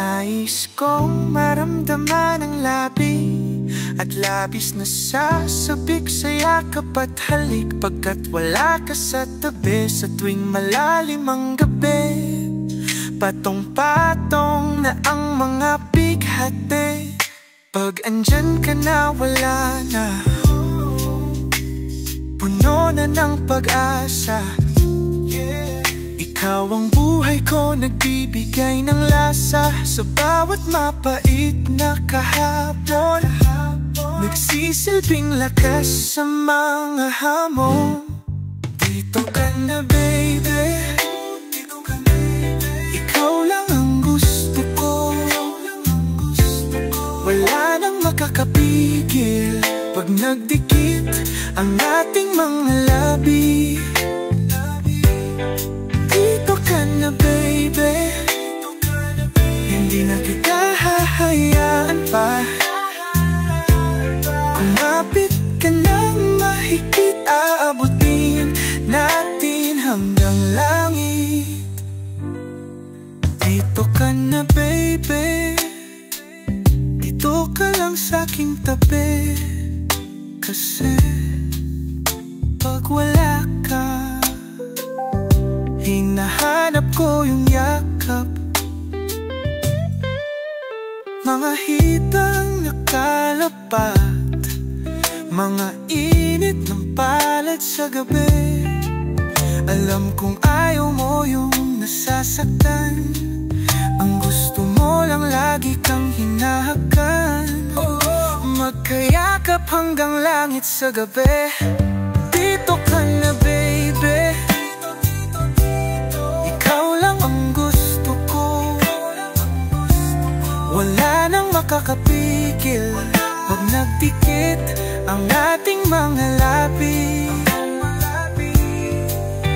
Nais kong maramdaman ang labi at labis na sasabik sa yakap at halik, pagkat wala ka sa tabi sa tuwing malalim ang gabi. Patong-patong na ang mga bighati, pag andyan ka na wala na, puno na ng pag-asa. Ikaw ang buhay ko, nagbibigay ng lasa sa bawat mapait na kahapon. Nagsisilbing lakas sa mga hamon. Dito ka na baby, ikaw lang ang gusto ko. Wala nang makakapigil pag nagdikit ang ating mga labi. Dito ka na baby, hindi na kita hahayaan pa. Kumapit ka nang mahigpit, aabutin natin hanggang langit. Dito ka na baby, dito ka lang sa'king tabi. Kasi pag wala ka, hinahanap ko yung yakap. Mga hitang nakalapat, mga init ng palad sa gabi. Alam kong ayaw mo yung nasasaktan, ang gusto mo lang lagi kang hinahakan. Magkayakap hanggang langit sa gabi. Dito ka na baby, ikaw lang ang gusto ko. Wala nang makakapigil pag nagdikit ang ating mga labi.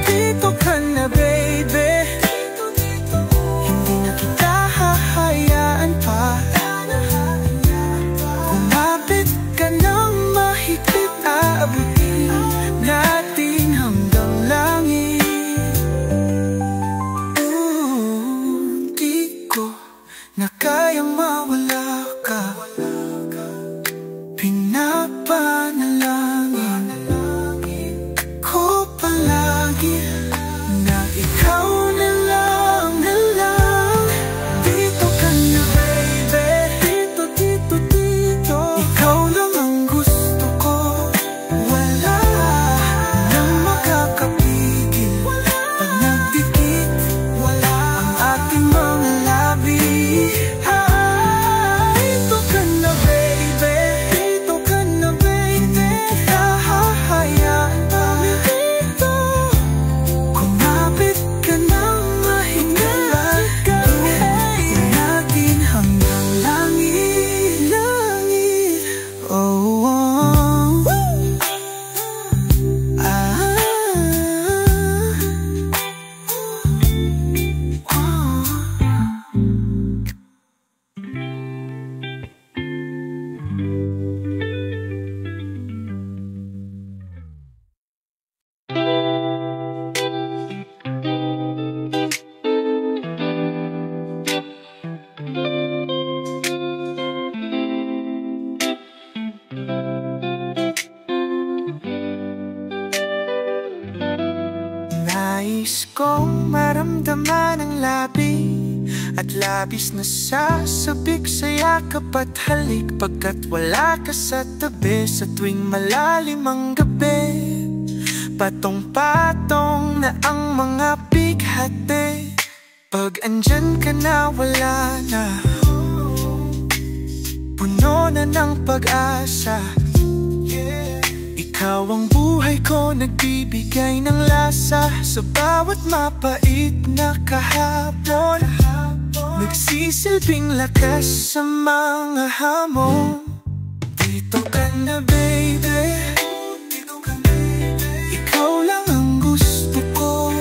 Dito ka na baby, hindi na kita hahayaan pa. Kumapit ka nang mahigpit, aabutin natin hanggang langit. Di ko na kayang mawala ka, pinapanalangin ko palagi na ikaw na lang, na lang. Dito ka na baby, dito, dito, dito. Ikaw lang ang gusto ko. Wala nang makakapigil pag nagdikit ang ating mga labi. Dito ka na baby, dito ka na baby, hindi kita hahayaan pa. Dito kumapit ka nang mahigpit, aabutin natin hanggang langit, langit. Oh, oh. Ah, nais kong maramdaman ang labi at labis na sasabik sa yakap at halik, pagkat wala ka sa tabi sa tuwing malalim ang gabi. Patong-patong na ang mga bighati, pag andyan ka na wala na, puno na ng pag-asa. Ikaw ang buhay ko, nagbibigay ng lasa sa bawat mapait na kahapon. Nagsisilbing lakas sa mga hamon. Dito ka na baby, ikaw lang ang gusto ko.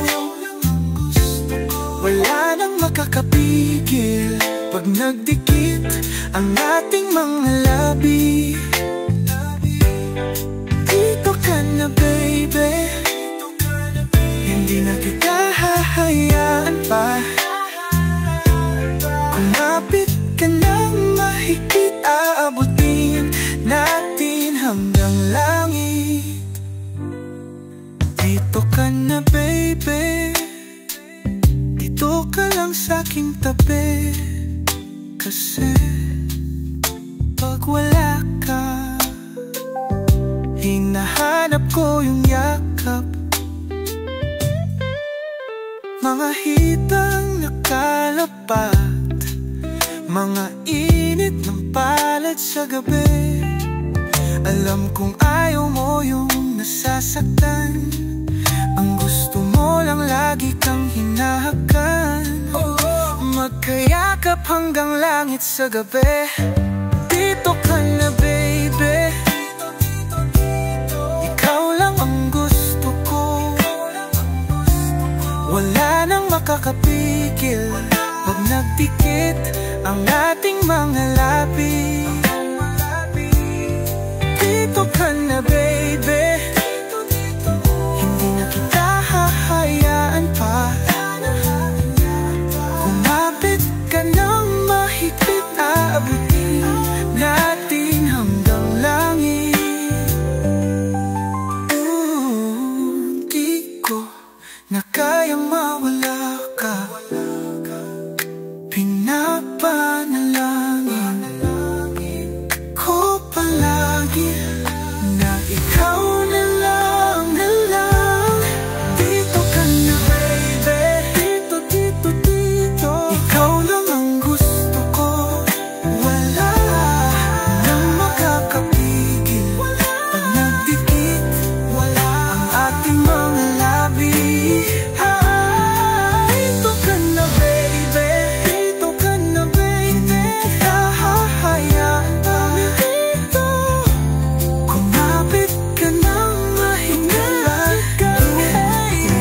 Wala nang makakapigil pag nagdikit ang ating mga labi. Dito ka na baby, hindi na kita hahayaan pa. Kumapit lang sa'king tabi. Kasi pag wala ka, hinahanap ko yung yakap. Mga hitang nakalapat, mga init ng palad sa gabi. Alam kong ayaw mo yung nasasaktan. Ang gusto mo lang lagi kang hinahakan. Magkayakap hanggang langit sa gabi. Dito ka na baby, ikaw lang ang gusto ko. Wala nang makakapigil pag nagdikit ang ating mga labi. Dito ka na baby, hindi na kita hahayaan pa. Kumapit ka ng mahigpit, aabutin natin hanggang langit. Di ko na kayang mawala ka. Pinapanalangin ko palagi na ikaw na lang, na lang. Dito ka na baby, dito, dito, dito. Ikaw lang ang gusto ko. Wala nang makakapigil pag nagdikit ang ating mga labi. Dito ka na baby, dito ka na baby. Kita hahayaan pa dito. Kumapit ka ng mahigpit,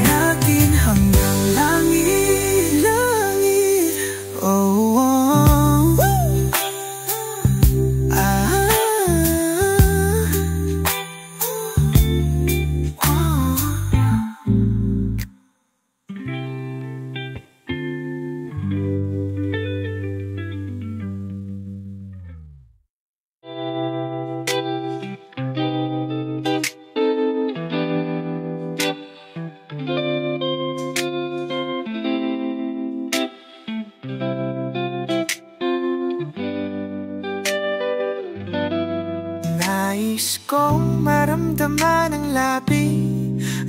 natin hanggang langit, langit. Oh, oh. Ah, nais kong maramdaman ang labi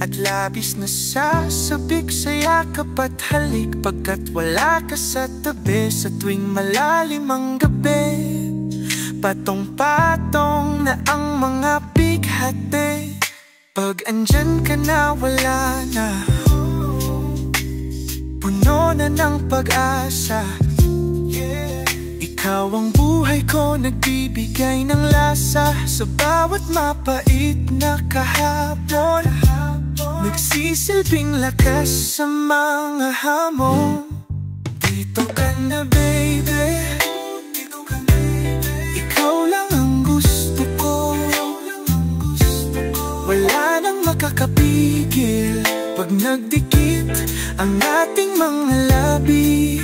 at labis na sasabik sa yakap at halik. Pagkat wala ka sa tabi sa tuwing malalim ang gabi. Patong-patong na ang mga bighati. Pag andyan ka na, wala na, puno na ng pag-asa. Ikaw ang buhay ko, nagbibigay ng lasa sa bawat mapait na kahapon. Nagsisilbing lakas sa mga hamon. Dito ka na baby, ikaw lang ang gusto ko. Wala nang makakapigil pag nagdikit ang ating mga labi.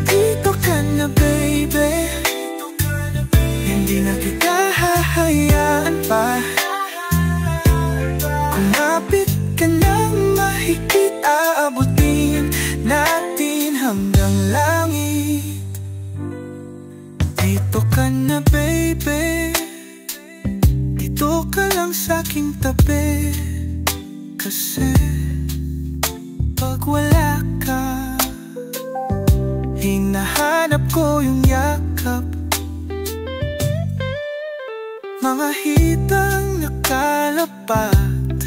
Dito ka na baby, hindi na kita hahayaan pa. Kumapit ka ng mahigpit, aabutin natin hanggang langit. Dito ka na baby, dito ka lang sa'king tabi. Kasi pag wala ka, hinahanap ko yung yakap. Mga hitang nakalapat,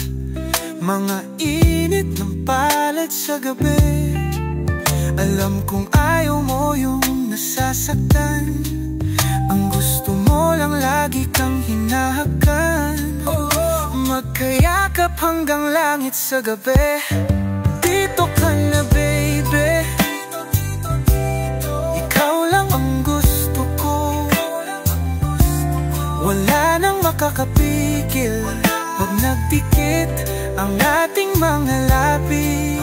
mga init ng palad sa gabi. Alam kong ayaw mo yung nasasaktan. Ang gusto mo lang lagi kang hinahakan. Magkayakap hanggang langit sa gabi. Dito ka na baby, ikaw lang ang gusto ko. Wala nang makakapigil pag nagdikit ang ating mga labi.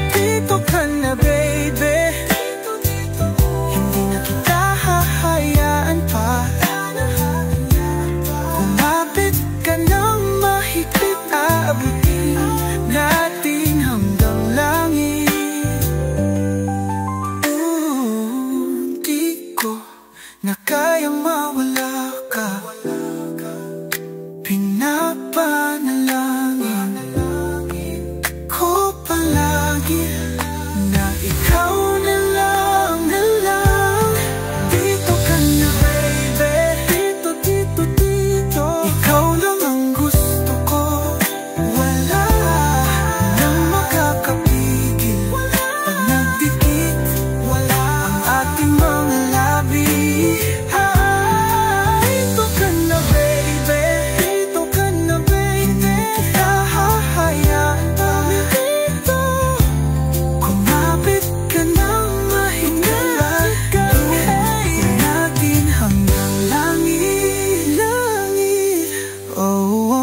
Dito ka na baby, hindi na kita hahayaan pa. Kumapit ka ng mahigpit, aabutin natin hanggang na ikaw na lang, na lang. Dito ka na baby, dito, dito, dito. Ikaw lang ang gusto ko, wala nang makakapigil. Pag nagdikit, wala ang ating mga labi. Dito ka na baby, dito ka na baby. Hindi kita hahayaan pa dito. Kumapit ka nang mahigala, gawin natin hanggang langit, langit. Oh, oh.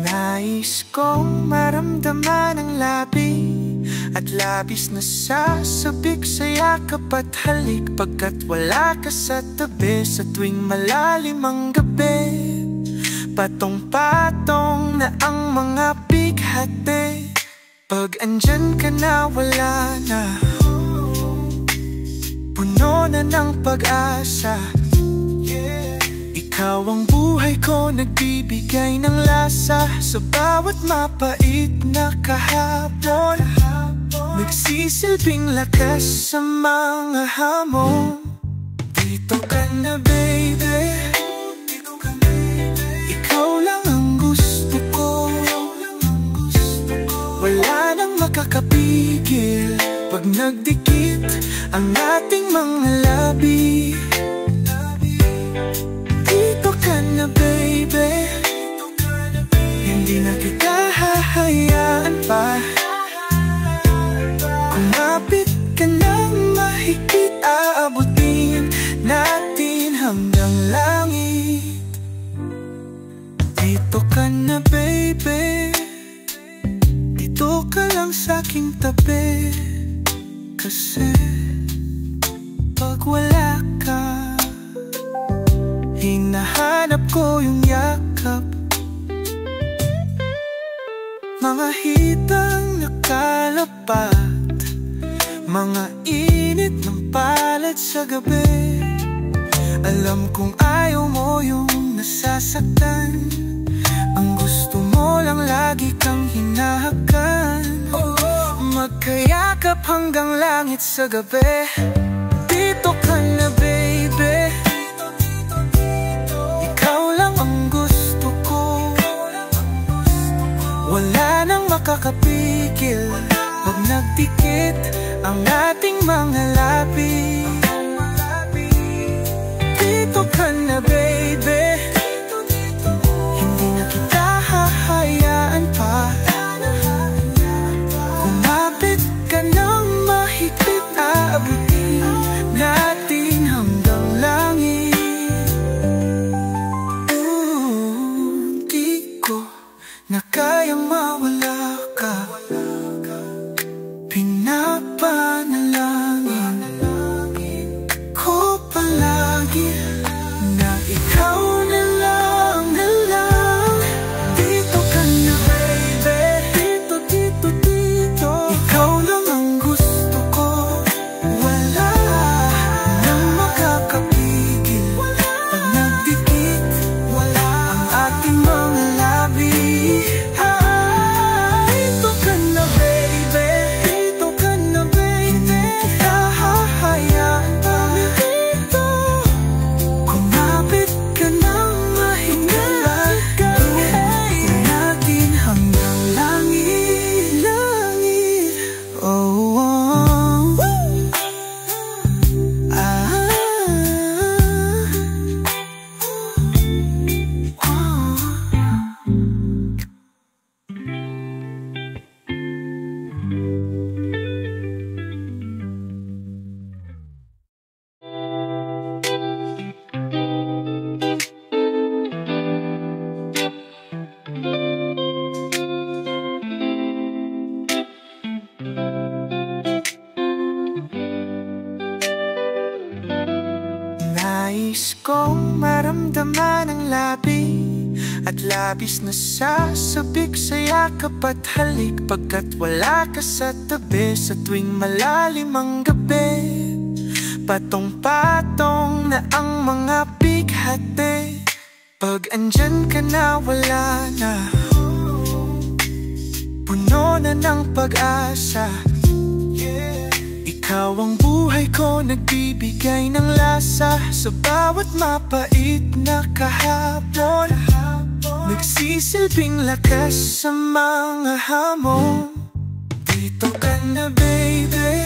Nais kong maramdaman ang labi at labis na sasabik sa yakap at halik, pagkat wala ka sa tabi sa tuwing malalim ang gabi. Patong-patong na ang mga bighati, pag andyan ka na wala na, puno na ng pag-asa. Ikaw ang buhay ko, nagbibigay ng lasa sa bawat mapait na kahapon. Nagsisilbing lakas sa mga hamon. Dito ka na baby, ikaw lang ang gusto ko, wala nang makakapigil. Pag nagdikit ang ating mga labi. Dito ka na baby, hindi na kita hahayaan pa. Kumapit ka nang mahigpit, aabutin natin hanggang langit. Dito ka na baby, dito ka lang sa'king tabi. Kasi pag wala ka, hinahanap ko yung yakap. Mga hitang nakalapat, mga init ng palad sa gabi. Alam kong ayaw mo yung nasasaktan, ang gusto mo lang lagi kang hinahakan. Magkayakap hanggang langit sa gabi. Dito ka na baby, ikaw lang ang gusto ko, wala nang makakapigil. Pag nagdikit ang ating mga labi. Dito ka na baby, hindi na kita hahayaan pa. Kumapit ka nang mahigpit, aabutin natin hanggang langit. Di ko na kayang mawala ka, pinapanalangin kong maramdaman ang labi at labis na sasabik sa yakap at halik, pagkat wala ka sa tabi sa tuwing malalim ang gabi. Patong-patong na ang mga bighati, pag andyan ka na wala na, puno na ng pag-asa. Ikaw ang buhay ko, nagbibigay ng lasa sa bawat mapait na kahapon. Nagsisilbing lakas sa mga hamon. Dito ka na baby,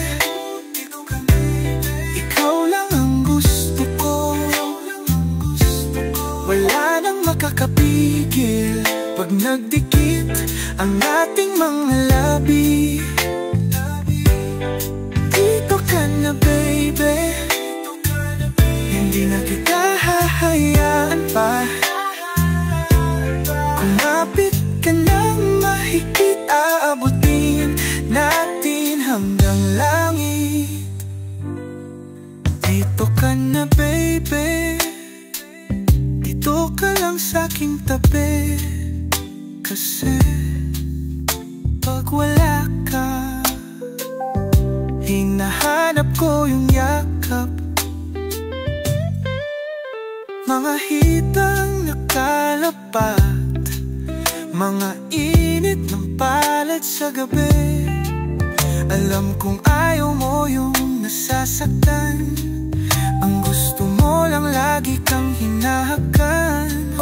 ikaw lang ang gusto ko. Wala nang makakapigil pag nagdikit ang ating mga labi. Dito ka na baby, hindi na kita hahayaan pa. Kumapit ka ng mahigpit, aabutin natin hanggang langit. Dito ka na baby, dito ka lang sa'king tabi. Kasi pag wala ka, hinahanap ko yung yakap. Mga hitang nakalapat, mga init ng palad sa gabi. Alam kong ayaw mo yung nasasaktan, ang gusto mo lang lagi kang hinahakan.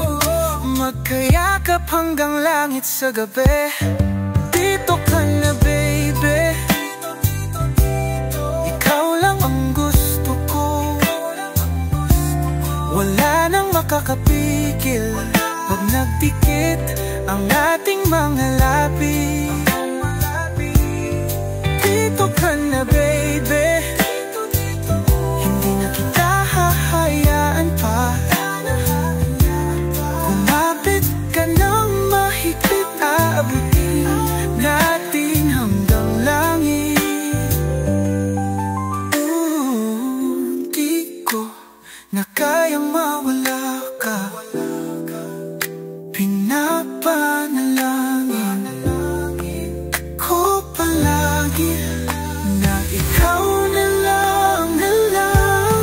Magkayakap hanggang langit sa gabi. Dito ka na baby, ikaw lang ang gusto ko. Wala nang makakapigil pag nagdikit ang ating mga labi. Dito ka na baby, hindi na kita hahayaan pa. Kumapit ka ng mahigpit, aabutin natin hanggang langit. Di ko na kayang mawala ka, pinapanalangin ko palagi na ikaw na lang, na lang.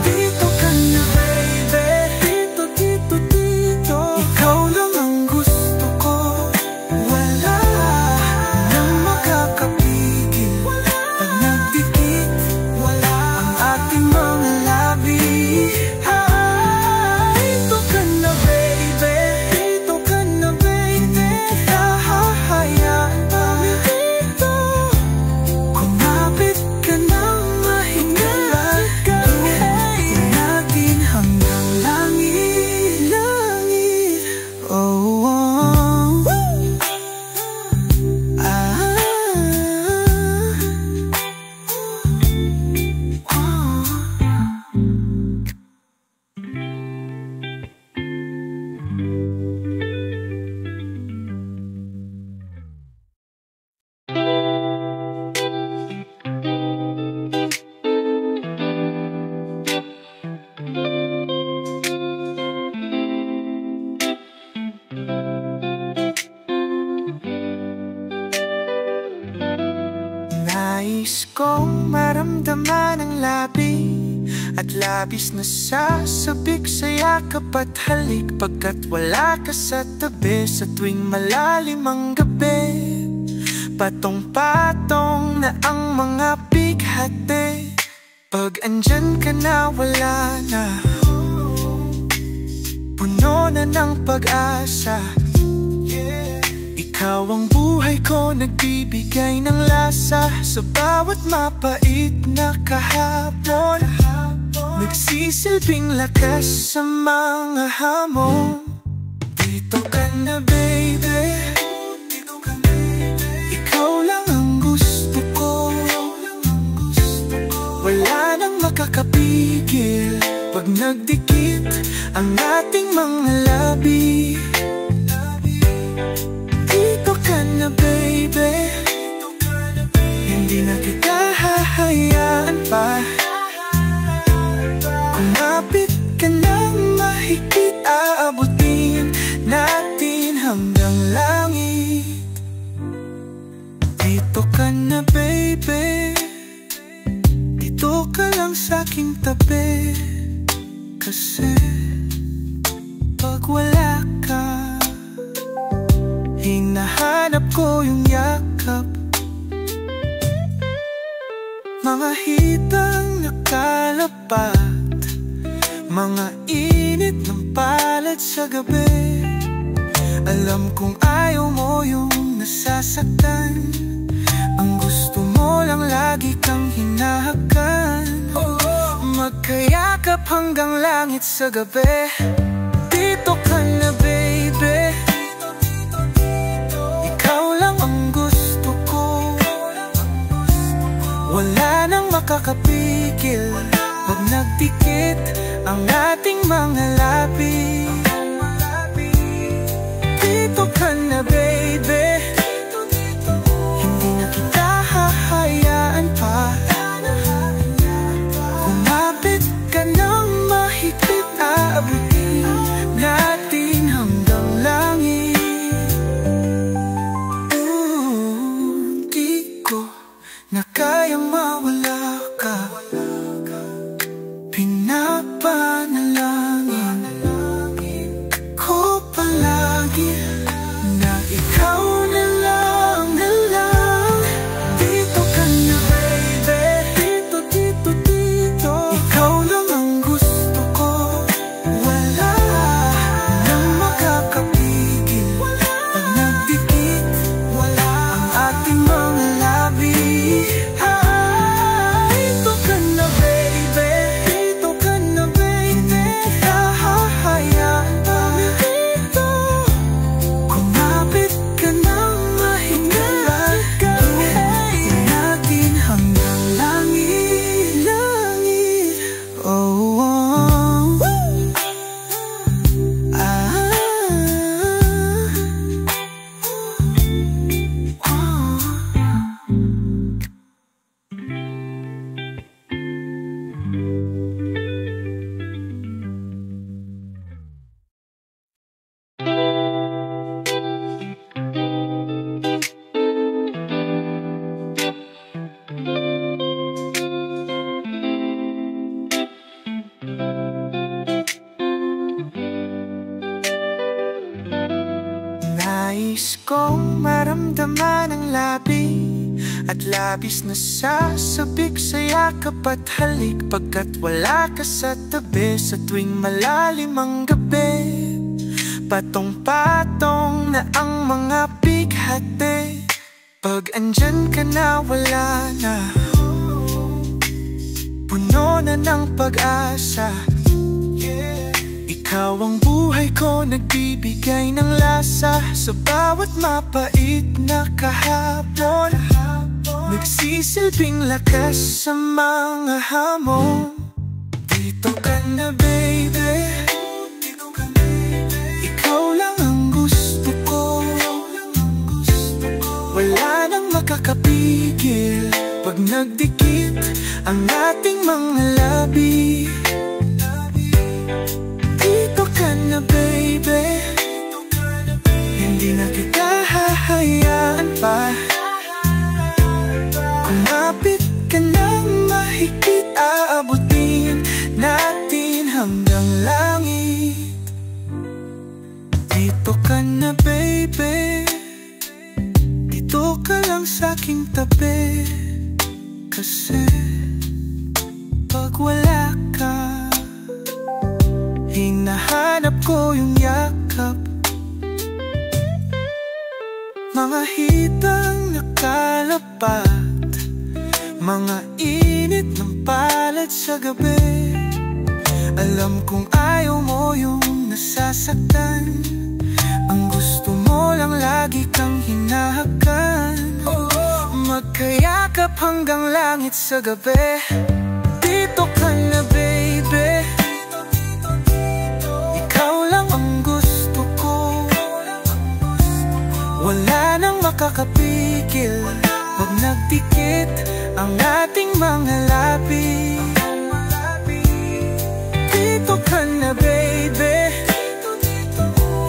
Dito ka na baby, dito, dito, dito. Ikaw lang ang gusto ko. Wala nang makakapigil pag nagdikit, wala ang ating mga labi. Dito ka na baby, dito ka na baby, hindi kita hahayaan pa. Dito kumapit ka ng mahigpit, natin hanggang langit, langit. Oh, oh. Ah, oh. Nais kong maramdaman ang labi at labis na sasabik sa yakap at halik, pagkat wala ka sa tabi sa tuwing malalim ang gabi. Patong-patong na ang mga bighati, pag andyan ka na wala na, puno na ng pag-asa. Ikaw ang buhay ko, nagbibigay ng lasa sa bawat mapait na kahapon. Nagsisilbing lakas sa mga hamon. Dito ka na baby, ikaw lang ang gusto ko. Wala nang makakapigil pag nagdikit ang ating mga labi. Dito ka na baby, hindi na kita hahayaan pa. Kumapit ka na langit. Dito ka na baby, dito ka lang sa'king tabi. Kasi pag wala ka, hinahanap ko yung yakap. Mga hitang nakalapad, mga init ng palad sa gabi. Alam kong ayaw mo yung nasasaktan, ang gusto mo lang lagi kang hinahakan. Magkayakap hanggang langit sa gabi. Dito ka na baby, ikaw lang ang gusto ko. Wala nang makakapigil pag nagdikit ang ating mga labi. Dito ka na baby, hindi na kita hahayaan pa. Kumapit ka ng mahigpit, aabutin natin hanggang langit. Di ko na kayang mawala ka, pinapanalangin ko palagi na ikaw na lang, na lang. Dito ka na baby, dito, dito, dito. Ikaw lang ang gusto ko. Wala nang makakapigil pag nagdikit ang ating mga labi. Dito ka na baby, dito ka na baby, hindi kita hahayaan pa. Dito kumapit ka ng mahigpit, gawin natin hanggang langit, langit. Oh, oh. Nais kong maramdaman ang labi at labis na sasabik sa yakap at halik, pagkat wala ka sa tabi sa tuwing malalim ang gabi. Patong-patong na ang mga bighati, pag andyan ka na wala na, puno na ng pag-asa. Ikaw ang buhay ko, nagbibigay ng lasa sa bawat mapait na kahapon. Nagsisilbing lakas sa mga hamon. Dito ka na baby, ikaw lang ang gusto ko. Wala nang makakapigil pag nagdikit ang ating mga labi. Dito ka na baby, hindi na kita hahayaan pa. Kumapit ka ng mahigpit, aabutin natin hanggang langit. Dito ka na baby, dito ka lang sa'king tabi. Kasi pag wala ka, hinahanap ko yung yakap. Mga hitang nakalapad, mga init ng palad sa gabi. Alam kong ayaw mo yung nasasaktan, ang gusto mo lang lagi kang hinahakan. Magkayakap hanggang langit sa gabi. Dito ka na baby, ikaw lang ang gusto ko. Wala nang makakapigil pag nagdikit ang ating mga labi. Dito ka na baby,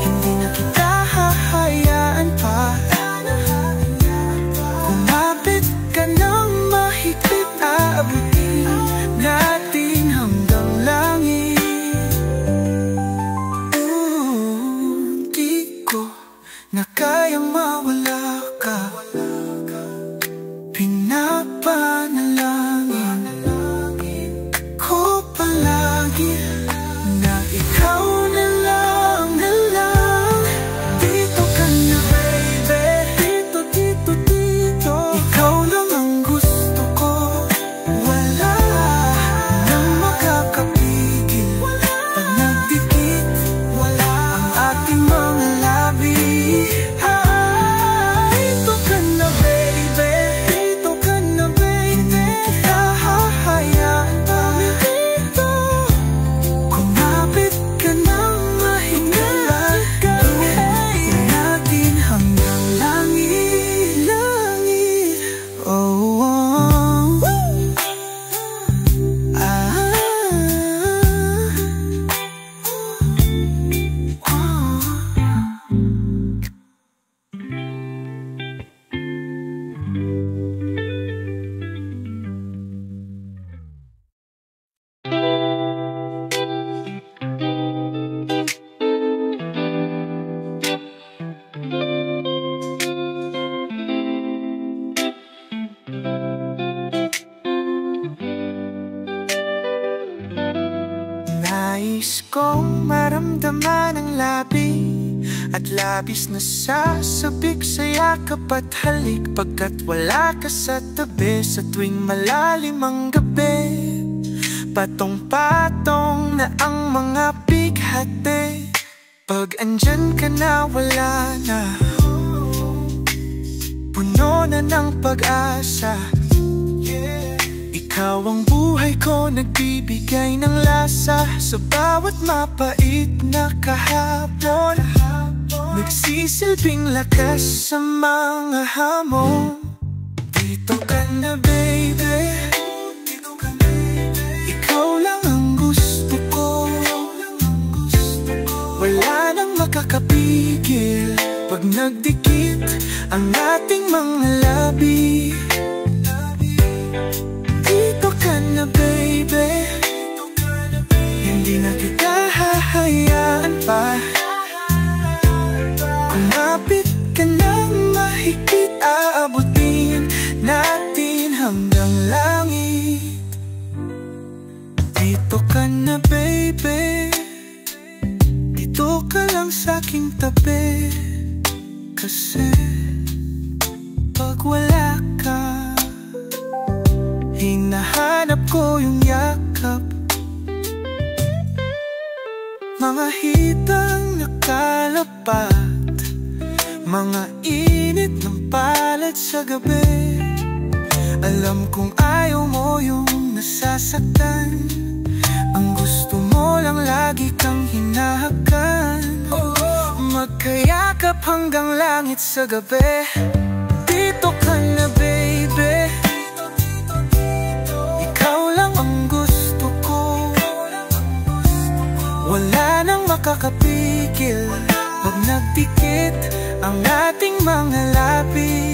hindi na kita hahayaan na kayang mawala ka. Pinapanalangin ko palagi na ikaw na lang, dito ka na baby, dito. Ikaw lang ang gusto ko, wala nang makakapigil. Pag nagdikit, wala ang ating mga labi. Dito ka na baby, dito ka na baby. Kita hahayaan pa dito. Kumapit ka ng mahigala, gawin natin hanggang langit. Oh, oh. Nais kong maramdaman ang labi at labis na sasabik sa yakap at halik, pagkat wala ka sa tabi sa tuwing malalim ang gabi. Patong-patong na ang mga bighati, pag andyan ka na wala na, puno na ng pag-asa. Ikaw ang buhay ko, nagbibigay ng lasa sa bawat mapait na kahapon. Nagsisilbing lakas sa mga hamon. Dito ka na baby, ikaw lang ang gusto ko, wala nang makakapigil. Pag nagdikit ang ating mga labi. Dito ka na baby, hindi na kita hahayaan pa. Kumapit ka ng mahigpit, aabutin natin hanggang langit. Dito ka na baby, dito ka lang sa'king tabi. Kasi pag wala ka, hinahanap ko yung yakap. Mga hitang nakalapat, mga init ng palad sa gabi. Alam kong ayaw mo yung nasasaktan, ang gusto mo lang lagi kang hinahakan. Magkayakap hanggang langit sa gabi. Dito ka na baby, ikaw lang ang gusto ko, wala nang makakapigil. Pag nagdikit ang ating mga labi.